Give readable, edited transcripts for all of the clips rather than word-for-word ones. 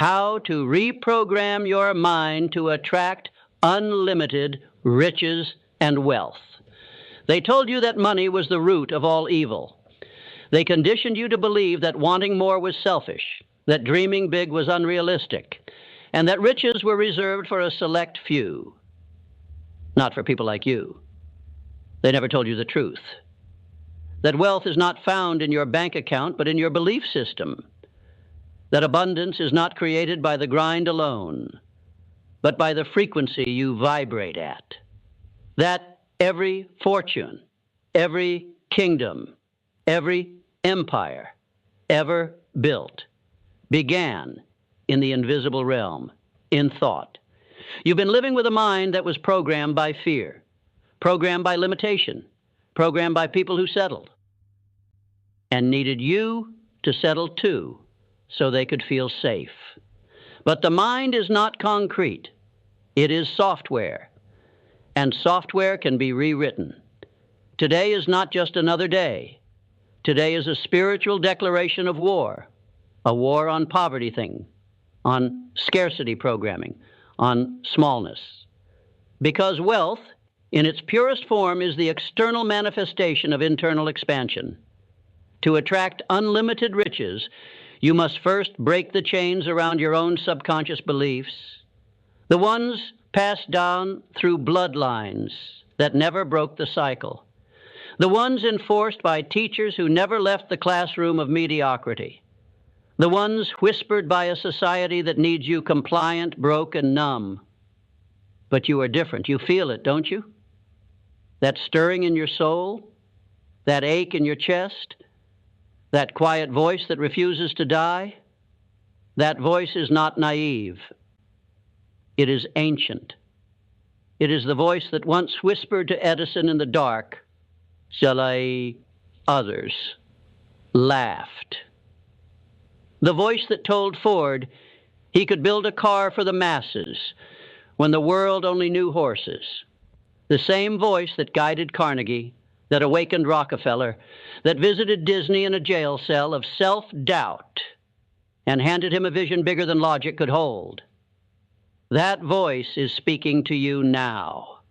how to reprogram your mind to attract unlimited riches and wealth. They told you that money was the root of all evil. They conditioned you to believe that wanting more was selfish, that dreaming big was unrealistic, and that riches were reserved for a select few, not for people like you. They never told you the truth, that wealth is not found in your bank account, but in your belief system, that abundance is not created by the grind alone, but by the frequency you vibrate at, that every fortune, every kingdom, every empire ever built began in the invisible realm, in thought. You've been living with a mind that was programmed by fear, programmed by limitation, programmed by people who settled and needed you to settle too so they could feel safe. But the mind is not concrete. It is software, and software can be rewritten. Today is not just another day. Today is a spiritual declaration of war, a war on poverty thing, on scarcity programming, on smallness. Because wealth, in its purest form, is the external manifestation of internal expansion. To attract unlimited riches, you must first break the chains around your own subconscious beliefs, the ones passed down through bloodlines that never broke the cycle, the ones enforced by teachers who never left the classroom of mediocrity, the ones whispered by a society that needs you compliant, broke, and numb. But you are different. You feel it, don't you? That stirring in your soul, that ache in your chest, that quiet voice that refuses to die, that voice is not naive. It is ancient. It is the voice that once whispered to Edison in the dark, "Shall I?" Others laughed. The voice that told Ford he could build a car for the masses when the world only knew horses. The same voice that guided Carnegie, that awakened Rockefeller, that visited Disney in a jail cell of self-doubt and handed him a vision bigger than logic could hold. That voice is speaking to you now.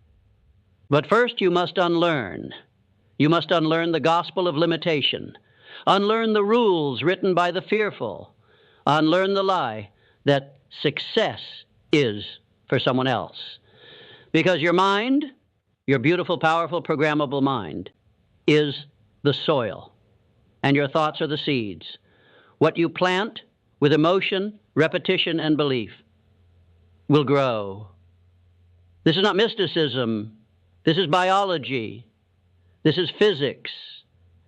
But first you must unlearn. You must unlearn the gospel of limitation, unlearn the rules written by the fearful, unlearn the lie that success is for someone else. Because your mind, your beautiful, powerful, programmable mind, is the soil, and your thoughts are the seeds. What you plant with emotion, repetition, and belief will grow. This is not mysticism. This is biology. This is physics.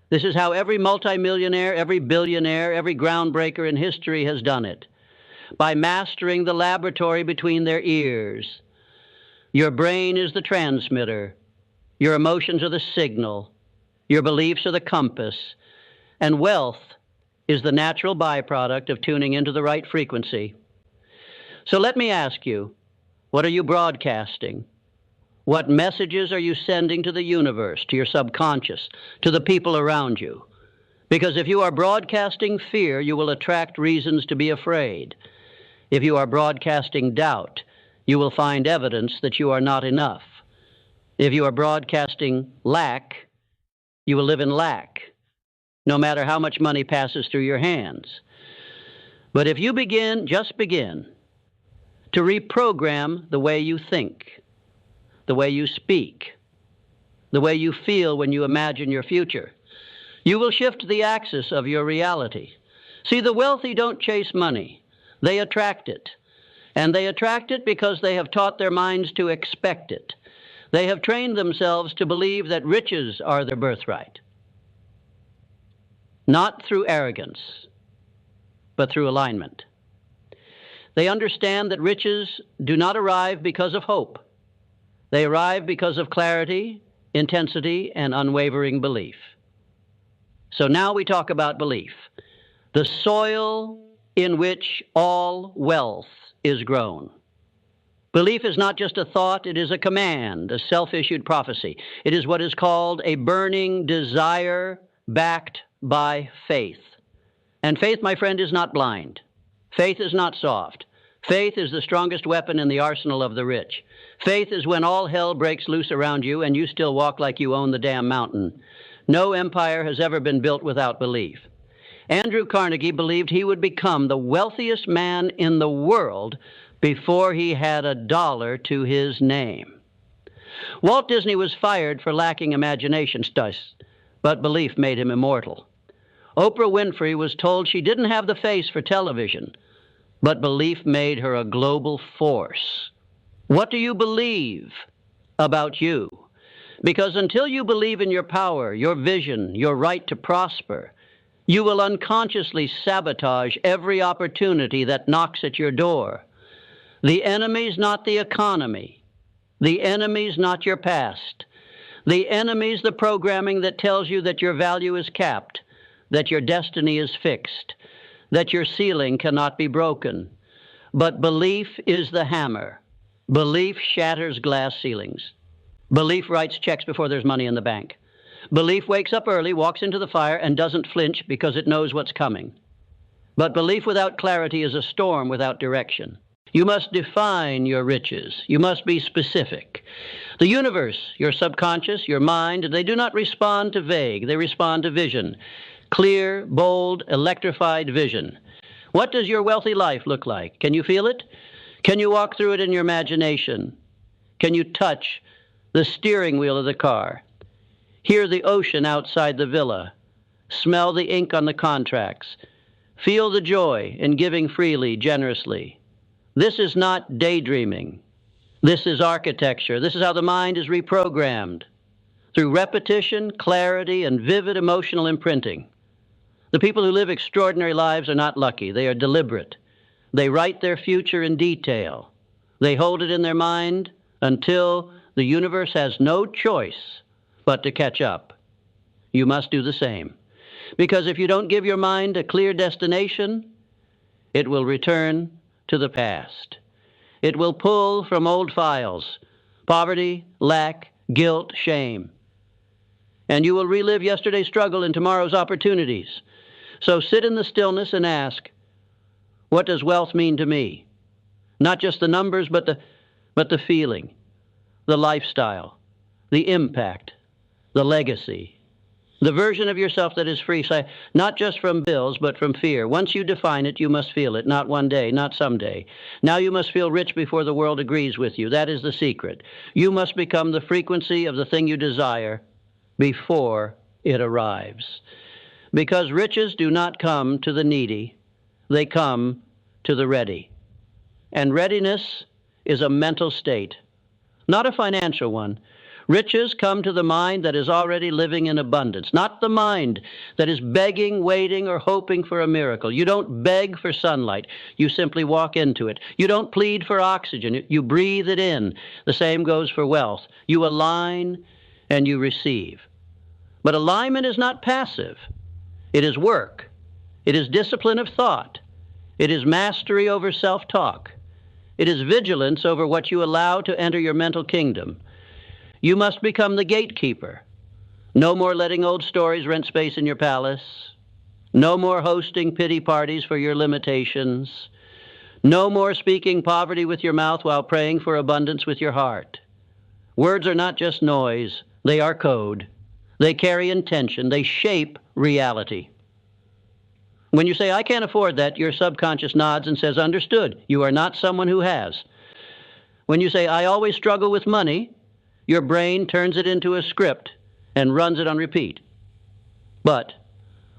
This is how every multimillionaire, every billionaire, every groundbreaker in history has done it. By mastering the laboratory between their ears. Your brain is the transmitter. Your emotions are the signal. Your beliefs are the compass. And wealth is the natural byproduct of tuning into the right frequency. So let me ask you, what are you broadcasting? What messages are you sending to the universe, to your subconscious, to the people around you? Because if you are broadcasting fear, you will attract reasons to be afraid. If you are broadcasting doubt, you will find evidence that you are not enough. If you are broadcasting lack, you will live in lack, no matter how much money passes through your hands. But if you just begin to reprogram the way you think, the way you speak, the way you feel when you imagine your future, you will shift the axis of your reality. See, the wealthy don't chase money. They attract it. And they attract it because they have taught their minds to expect it. They have trained themselves to believe that riches are their birthright. Not through arrogance, but through alignment. They understand that riches do not arrive because of hope. They arrive because of clarity, intensity, and unwavering belief. So now we talk about belief. The soil in which all wealth is grown. Belief is not just a thought, it is a command, a self-issued prophecy. It is what is called a burning desire backed by faith. And faith, my friend, is not blind. Faith is not soft. Faith is the strongest weapon in the arsenal of the rich. Faith is when all hell breaks loose around you and you still walk like you own the damn mountain. No empire has ever been built without belief. Andrew Carnegie believed he would become the wealthiest man in the world before he had a dollar to his name. Walt Disney was fired for lacking imagination, but belief made him immortal. Oprah Winfrey was told she didn't have the face for television, but belief made her a global force. What do you believe about you? Because until you believe in your power, your vision, your right to prosper, you will unconsciously sabotage every opportunity that knocks at your door. The enemy's not the economy. The enemy's not your past. The enemy's the programming that tells you that your value is capped, that your destiny is fixed, that your ceiling cannot be broken. But belief is the hammer. Belief shatters glass ceilings. Belief writes checks before there's money in the bank. Belief wakes up early, walks into the fire, and doesn't flinch because it knows what's coming. But belief without clarity is a storm without direction. You must define your riches. You must be specific. The universe, your subconscious, your mind, they do not respond to vague. They respond to vision. Clear, bold, electrified vision. What does your wealthy life look like? Can you feel it? Can you walk through it in your imagination? Can you touch the steering wheel of the car? Hear the ocean outside the villa. Smell the ink on the contracts. Feel the joy in giving freely, generously. This is not daydreaming. This is architecture. This is how the mind is reprogrammed through repetition, clarity, and vivid emotional imprinting. The people who live extraordinary lives are not lucky. They are deliberate. They write their future in detail. They hold it in their mind until the universe has no choice but to catch up. You must do the same. Because if you don't give your mind a clear destination, it will return to the past. It will pull from old files, poverty, lack, guilt, shame. And you will relive yesterday's struggle and tomorrow's opportunities. So sit in the stillness and ask, what does wealth mean to me? Not just the numbers, but the feeling, the lifestyle, the impact, the legacy, the version of yourself that is free, not just from bills, but from fear. Once you define it, you must feel it, not one day, not someday. Now you must feel rich before the world agrees with you. That is the secret. You must become the frequency of the thing you desire before it arrives. Because riches do not come to the needy, they come to the ready. And readiness is a mental state, not a financial one. Riches come to the mind that is already living in abundance, not the mind that is begging, waiting, or hoping for a miracle. You don't beg for sunlight. You simply walk into it. You don't plead for oxygen. You breathe it in. The same goes for wealth. You align and you receive. But alignment is not passive. It is work. It is discipline of thought. It is mastery over self-talk. It is vigilance over what you allow to enter your mental kingdom. You must become the gatekeeper. No more letting old stories rent space in your palace. No more hosting pity parties for your limitations. No more speaking poverty with your mouth while praying for abundance with your heart. Words are not just noise. They are code. They carry intention. They shape reality. When you say, I can't afford that, your subconscious nods and says, understood. You are not someone who has. When you say, I always struggle with money, your brain turns it into a script and runs it on repeat. But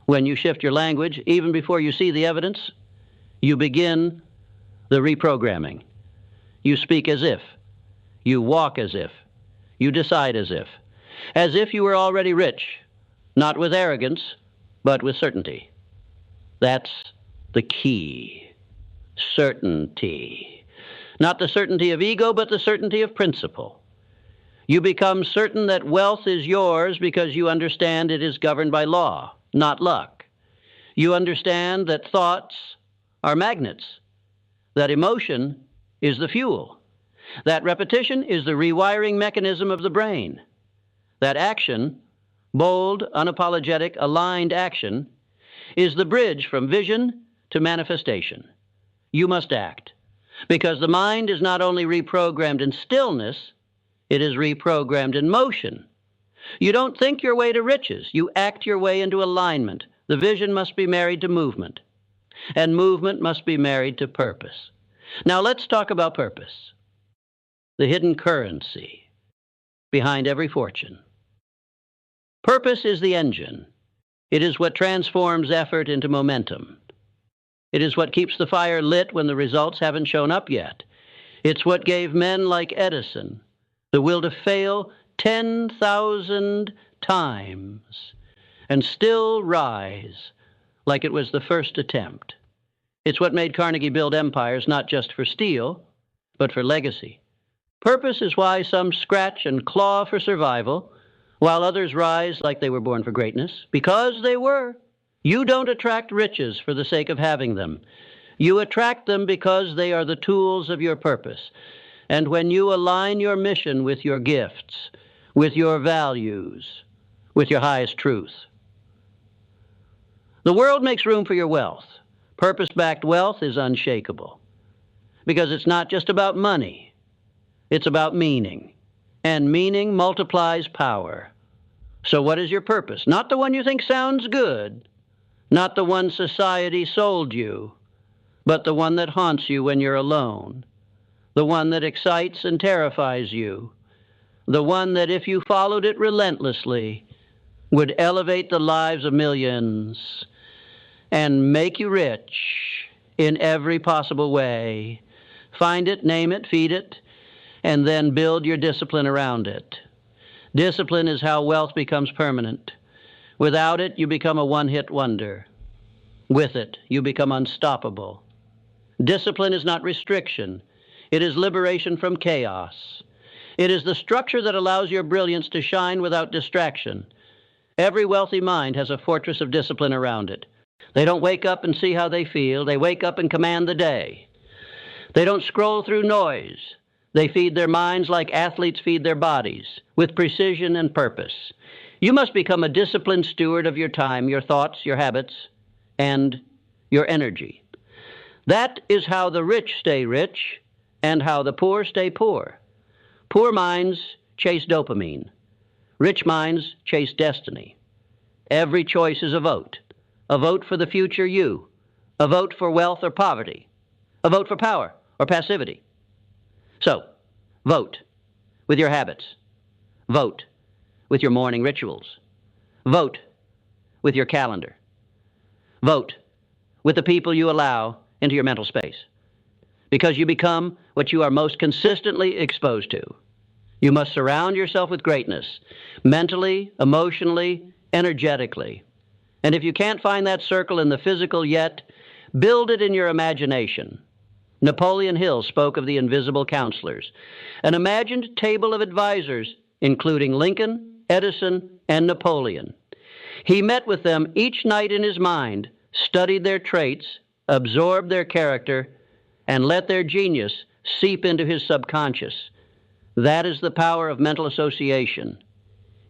when you shift your language, even before you see the evidence, you begin the reprogramming. You speak as if. You walk as if. You decide as if you were already rich, not with arrogance, but with certainty. That's the key. Certainty. Not the certainty of ego, but the certainty of principle. You become certain that wealth is yours because you understand it is governed by law, not luck. You understand that thoughts are magnets, that emotion is the fuel, that repetition is the rewiring mechanism of the brain, that action, bold, unapologetic, aligned action, is the bridge from vision to manifestation. you must act. Because the mind is not only reprogrammed in stillness, it is reprogrammed in motion. You don't think your way to riches. You act your way into alignment. The vision must be married to movement, and movement must be married to purpose. Now let's talk about purpose, the hidden currency behind every fortune. Purpose is the engine. It is what transforms effort into momentum. It is what keeps the fire lit when the results haven't shown up yet. It's what gave men like Edison the will to fail 10,000 times and still rise like it was the first attempt. It's what made Carnegie build empires not just for steel, but for legacy. Purpose is why some scratch and claw for survival, while others rise like they were born for greatness, because they were. You don't attract riches for the sake of having them. You attract them because they are the tools of your purpose. And when you align your mission with your gifts, with your values, with your highest truth. The world makes room for your wealth. Purpose-backed wealth is unshakable because it's not just about money. It's about meaning, and meaning multiplies power. So what is your purpose? Not the one you think sounds good, not the one society sold you, but the one that haunts you when you're alone, the one that excites and terrifies you, the one that if you followed it relentlessly would elevate the lives of millions and make you rich in every possible way. Find it, name it, feed it, and then build your discipline around it. Discipline is how wealth becomes permanent. Without it, you become a one-hit wonder. With it, you become unstoppable. Discipline is not restriction. It is liberation from chaos. It is the structure that allows your brilliance to shine without distraction. Every wealthy mind has a fortress of discipline around it. They don't wake up and see how they feel. They wake up and command the day. They don't scroll through noise. They feed their minds like athletes feed their bodies, with precision and purpose. You must become a disciplined steward of your time, your thoughts, your habits, and your energy. That is how the rich stay rich and how the poor stay poor. Poor minds chase dopamine. Rich minds chase destiny. Every choice is a vote for the future you, a vote for wealth or poverty, a vote for power or passivity. So, vote with your habits. Vote with your morning rituals. Vote with your calendar. Vote with the people you allow into your mental space. Because you become what you are most consistently exposed to. You must surround yourself with greatness, mentally, emotionally, energetically. And if you can't find that circle in the physical yet, build it in your imagination. Napoleon Hill spoke of the invisible counselors, an imagined table of advisors, including Lincoln, Edison, and Napoleon. He met with them each night in his mind, studied their traits, absorbed their character, and let their genius seep into his subconscious. That is the power of mental association.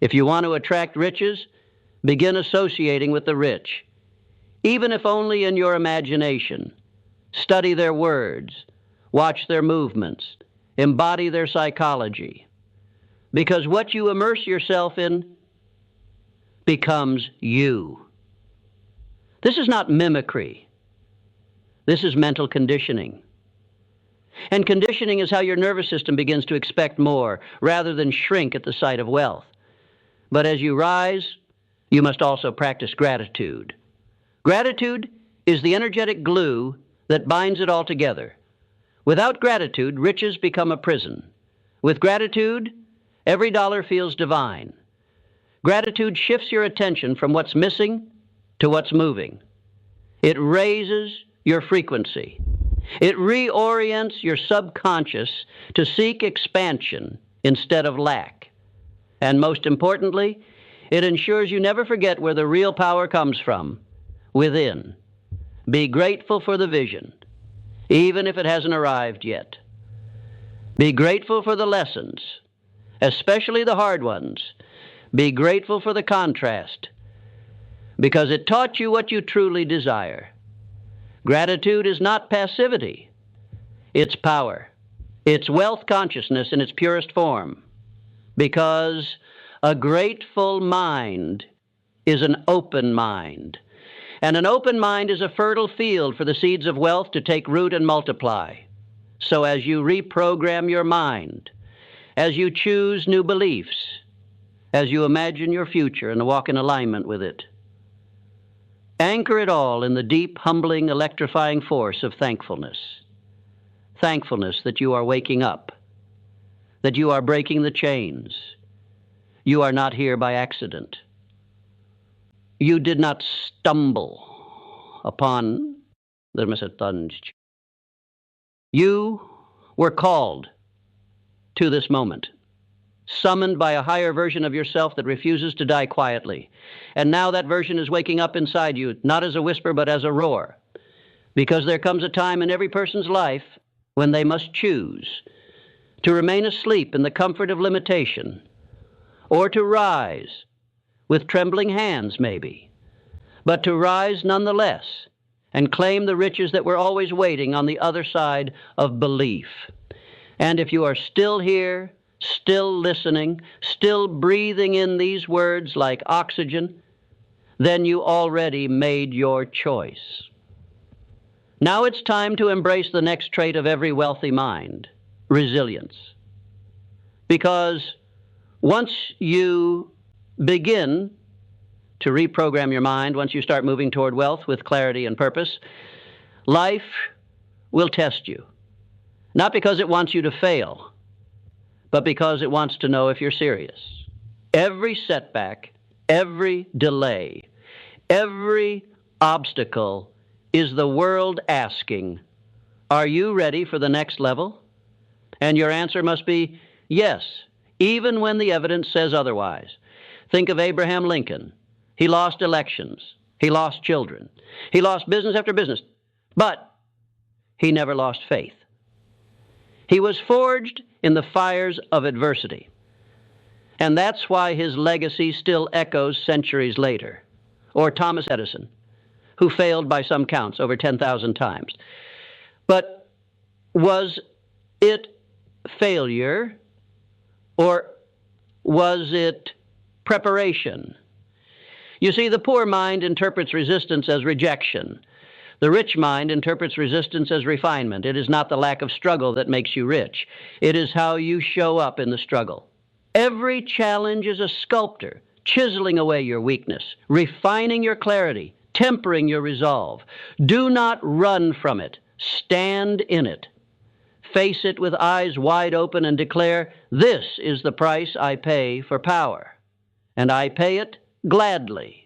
If you want to attract riches, begin associating with the rich, even if only in your imagination. Study their words, watch their movements, embody their psychology. Because what you immerse yourself in becomes you. This is not mimicry. This is mental conditioning. And conditioning is how your nervous system begins to expect more rather than shrink at the sight of wealth. But as you rise, you must also practice gratitude. Gratitude is the energetic glue that binds it all together. Without gratitude, riches become a prison. With gratitude, every dollar feels divine. Gratitude shifts your attention from what's missing to what's moving. It raises your frequency. It reorients your subconscious to seek expansion instead of lack. And most importantly, it ensures you never forget where the real power comes from, within. Be grateful for the vision, even if it hasn't arrived yet. Be grateful for the lessons, especially the hard ones. Be grateful for the contrast, because it taught you what you truly desire. Gratitude is not passivity. It's power. It's wealth consciousness in its purest form. Because a grateful mind is an open mind. And an open mind is a fertile field for the seeds of wealth to take root and multiply. So as you reprogram your mind, as you choose new beliefs, as you imagine your future and walk in alignment with it, anchor it all in the deep, humbling, electrifying force of thankfulness. Thankfulness that you are waking up, that you are breaking the chains. You are not here by accident. You did not stumble upon the Messiah. You were called to this moment, summoned by a higher version of yourself that refuses to die quietly. And now that version is waking up inside you, not as a whisper, but as a roar. Because there comes a time in every person's life when they must choose to remain asleep in the comfort of limitation, or to rise with trembling hands maybe, but to rise nonetheless and claim the riches that were always waiting on the other side of belief. And if you are still here, still listening, still breathing in these words like oxygen, then you already made your choice. Now it's time to embrace the next trait of every wealthy mind, resilience. Because once you begin to reprogram your mind, once you start moving toward wealth with clarity and purpose, life will test you. Not because it wants you to fail, but because it wants to know if you're serious. Every setback, every delay, every obstacle is the world asking, are you ready for the next level? And your answer must be yes, even when the evidence says otherwise. Think of Abraham Lincoln. He lost elections. He lost children. He lost business after business. But he never lost faith. He was forged in the fires of adversity. And that's why his legacy still echoes centuries later. Or Thomas Edison, who failed by some counts over 10,000 times. But was it failure, or was it preparation? You see, the poor mind interprets resistance as rejection. The rich mind interprets resistance as refinement. It is not the lack of struggle that makes you rich. It is how you show up in the struggle. Every challenge is a sculptor, chiseling away your weakness, refining your clarity, tempering your resolve. Do not run from it. Stand in it. Face it with eyes wide open and declare, this is the price I pay for power, and I pay it gladly.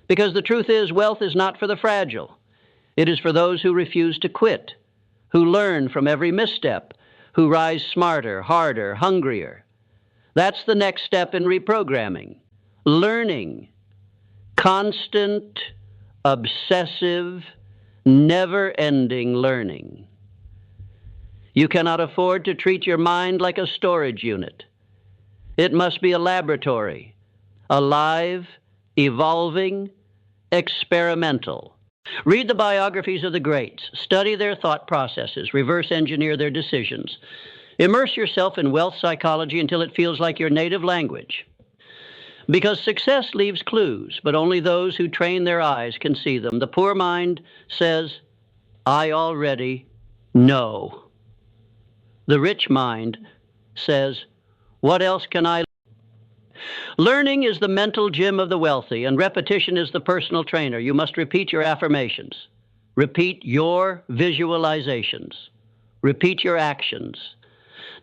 Because the truth is, wealth is not for the fragile. It is for those who refuse to quit, who learn from every misstep, who rise smarter, harder, hungrier. That's the next step in reprogramming. Learning. Constant, obsessive, never-ending learning. You cannot afford to treat your mind like a storage unit. It must be a laboratory, alive, evolving, experimental. Read the biographies of the greats. Study their thought processes. Reverse engineer their decisions. Immerse yourself in wealth psychology until it feels like your native language. Because success leaves clues, but only those who train their eyes can see them. The poor mind says, I already know. The rich mind says, what else can I learn? Learning is the mental gym of the wealthy, and repetition is the personal trainer. You must repeat your affirmations. Repeat your visualizations. Repeat your actions.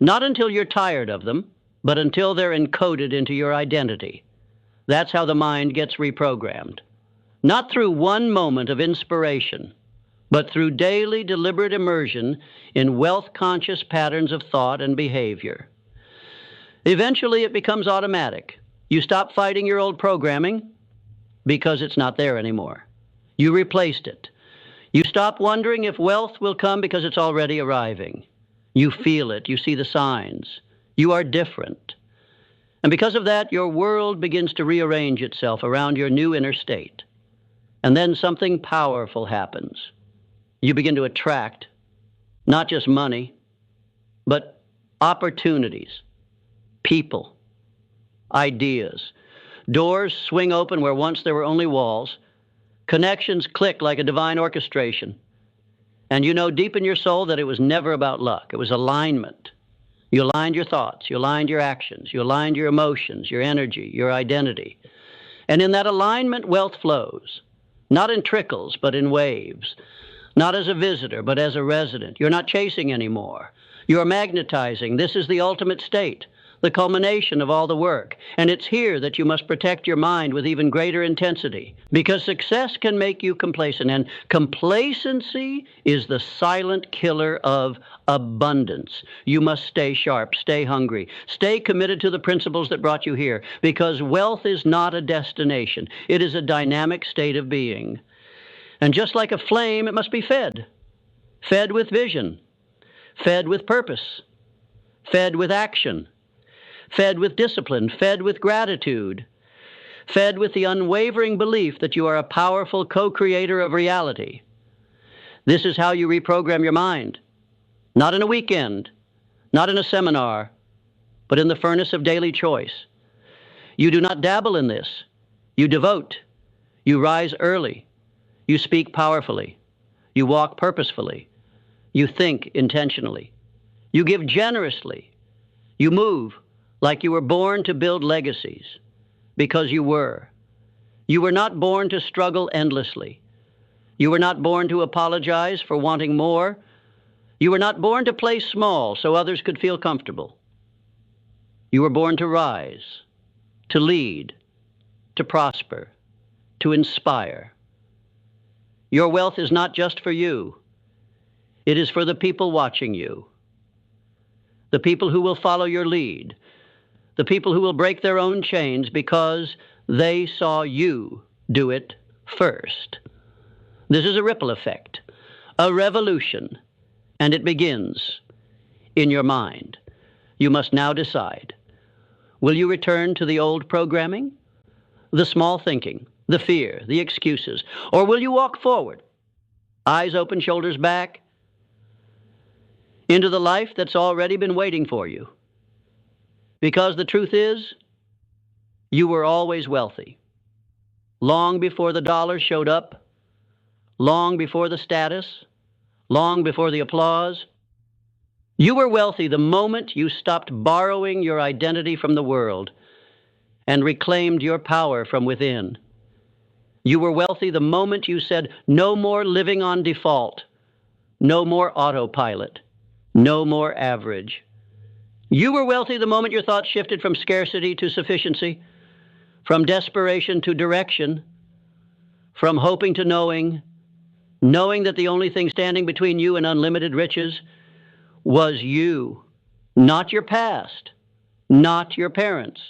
Not until you're tired of them, but until they're encoded into your identity. That's how the mind gets reprogrammed. Not through one moment of inspiration, but through daily deliberate immersion in wealth-conscious patterns of thought and behavior. Eventually, it becomes automatic. You stop fighting your old programming because it's not there anymore. You replaced it. You stop wondering if wealth will come because it's already arriving. You feel it. You see the signs. You are different. And because of that, your world begins to rearrange itself around your new inner state. And then something powerful happens. You begin to attract not just money, but opportunities, people, ideas. Doors swing open where once there were only walls. Connections click like a divine orchestration. And you know deep in your soul that it was never about luck. It was alignment. You aligned your thoughts, you aligned your actions, you aligned your emotions, your energy, your identity. And in that alignment, wealth flows. Not in trickles, but in waves. Not as a visitor, but as a resident. You're not chasing anymore. You're magnetizing. This is the ultimate state, the culmination of all the work. And it's here that you must protect your mind with even greater intensity, because success can make you complacent. And complacency is the silent killer of abundance. You must stay sharp, stay hungry, stay committed to the principles that brought you here, because wealth is not a destination. It is a dynamic state of being. And just like a flame, it must be fed. Fed with vision, fed with purpose, fed with action, fed with discipline, fed with gratitude, fed with the unwavering belief that you are a powerful co-creator of reality. This is how you reprogram your mind. Not in a weekend, not in a seminar, but in the furnace of daily choice. You do not dabble in this. You devote. You rise early. You speak powerfully. You walk purposefully. You think intentionally. You give generously. You move like you were born to build legacies, because you were. You were not born to struggle endlessly. You were not born to apologize for wanting more. You were not born to play small so others could feel comfortable. You were born to rise, to lead, to prosper, to inspire. Your wealth is not just for you. It is for the people watching you, the people who will follow your lead, the people who will break their own chains because they saw you do it first. This is a ripple effect, a revolution, and it begins in your mind. You must now decide. Will you return to the old programming, the small thinking, the fear, the excuses, or will you walk forward, eyes open, shoulders back, into the life that's already been waiting for you? Because the truth is, you were always wealthy. Long before the dollar showed up, long before the status, long before the applause. You were wealthy the moment you stopped borrowing your identity from the world and reclaimed your power from within. You were wealthy the moment you said, no more living on default, no more autopilot, no more average. You were wealthy the moment your thoughts shifted from scarcity to sufficiency, from desperation to direction, from hoping to knowing, knowing that the only thing standing between you and unlimited riches was you, not your past, not your parents,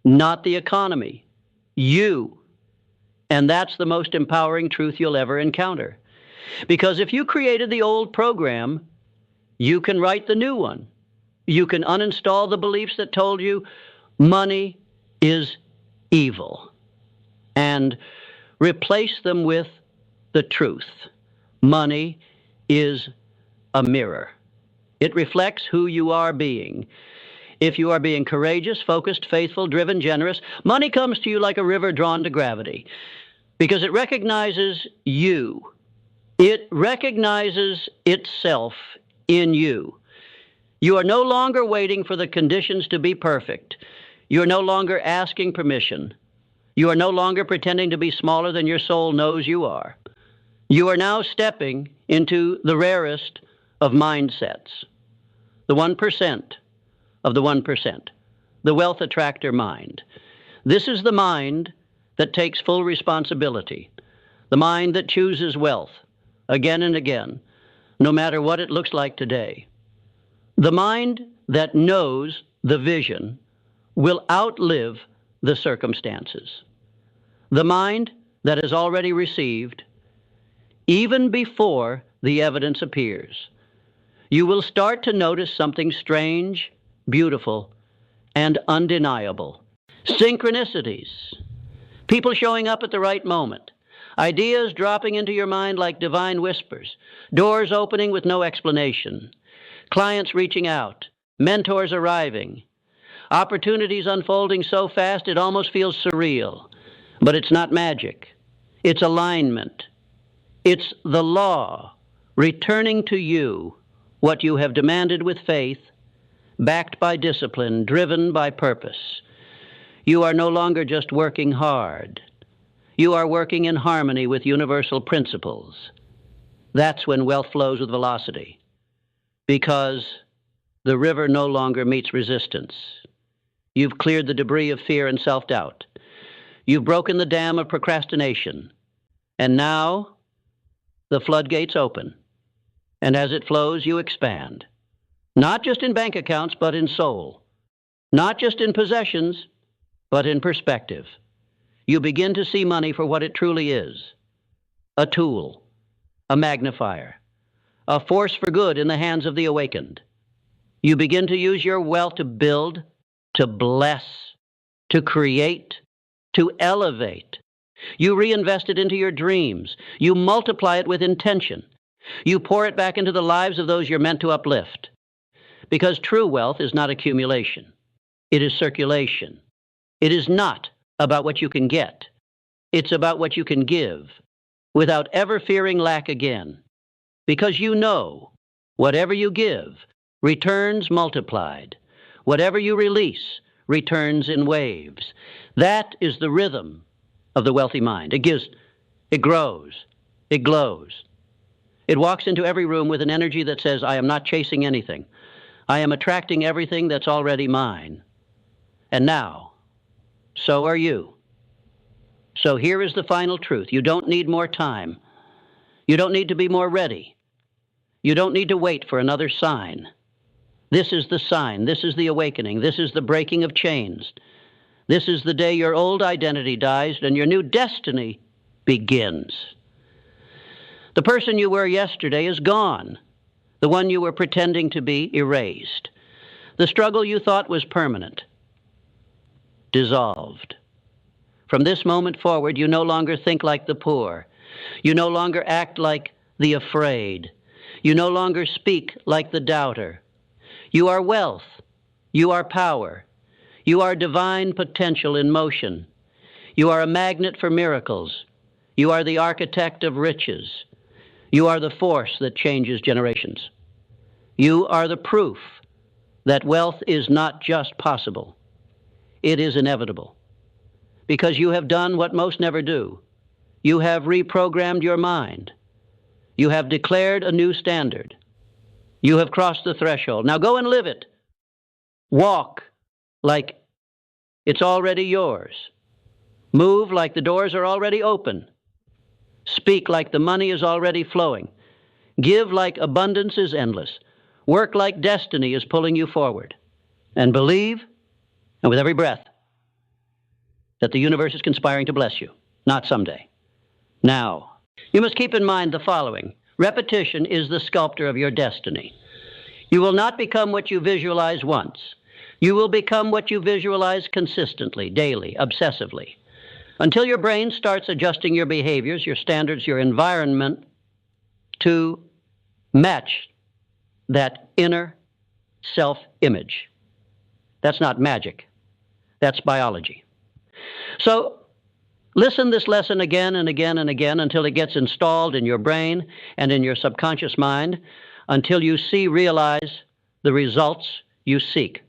not the economy, you. And that's the most empowering truth you'll ever encounter. Because if you created the old program, you can write the new one. You can uninstall the beliefs that told you money is evil and replace them with the truth. Money is a mirror. It reflects who you are being. If you are being courageous, focused, faithful, driven, generous, money comes to you like a river drawn to gravity because it recognizes you. It recognizes itself in you. You are no longer waiting for the conditions to be perfect. You are no longer asking permission. You are no longer pretending to be smaller than your soul knows you are. You are now stepping into the rarest of mindsets, the 1% of the 1%, the wealth attractor mind. This is the mind that takes full responsibility, the mind that chooses wealth again and again, no matter what it looks like today. The mind that knows the vision will outlive the circumstances. The mind that has already received, even before the evidence appears. You will start to notice something strange, beautiful, and undeniable. Synchronicities. People showing up at the right moment. Ideas dropping into your mind like divine whispers, doors opening with no explanation, clients reaching out, mentors arriving, opportunities unfolding so fast it almost feels surreal. But it's not magic. It's alignment. It's the law returning to you what you have demanded with faith, backed by discipline, driven by purpose. You are no longer just working hard. You are working in harmony with universal principles. That's when wealth flows with velocity, because the river no longer meets resistance. You've cleared the debris of fear and self-doubt. You've broken the dam of procrastination. And now the floodgates open. And as it flows, you expand. Not just in bank accounts, but in soul. Not just in possessions, but in perspective. You begin to see money for what it truly is: a tool, a magnifier, a force for good in the hands of the awakened. You begin to use your wealth to build, to bless, to create, to elevate. You reinvest it into your dreams. You multiply it with intention. You pour it back into the lives of those you're meant to uplift. Because true wealth is not accumulation. It is circulation. It is not about what you can get. It's about what you can give without ever fearing lack again. Because you know, whatever you give returns multiplied. Whatever you release returns in waves. That is the rhythm of the wealthy mind. It grows, it glows. It walks into every room with an energy that says, I am not chasing anything. I am attracting everything that's already mine. And now, so are you. So here is the final truth. You don't need more time. You don't need to be more ready. You don't need to wait for another sign. This is the sign. This is the awakening. This is the breaking of chains. This is the day your old identity dies and your new destiny begins. The person you were yesterday is gone. The one you were pretending to be erased. The struggle you thought was permanent, dissolved. From this moment forward, you no longer think like the poor. You no longer act like the afraid. You no longer speak like the doubter. You are wealth. You are power. You are divine potential in motion. You are a magnet for miracles. You are the architect of riches. You are the force that changes generations. You are the proof that wealth is not just possible. It is inevitable. Because you have done what most never do. You have reprogrammed your mind. You have declared a new standard. You have crossed the threshold. Now go and live it. Walk like it's already yours. Move like the doors are already open. Speak like the money is already flowing. Give like abundance is endless. Work like destiny is pulling you forward. And believe, and with every breath, that the universe is conspiring to bless you, not someday. Now, you must keep in mind the following. Repetition is the sculptor of your destiny. You will not become what you visualize once. You will become what you visualize consistently, daily, obsessively, until your brain starts adjusting your behaviors, your standards, your environment to match that inner self-image. That's not magic. That's biology. So listen this lesson again and again and again until it gets installed in your brain and in your subconscious mind, until you realize the results you seek.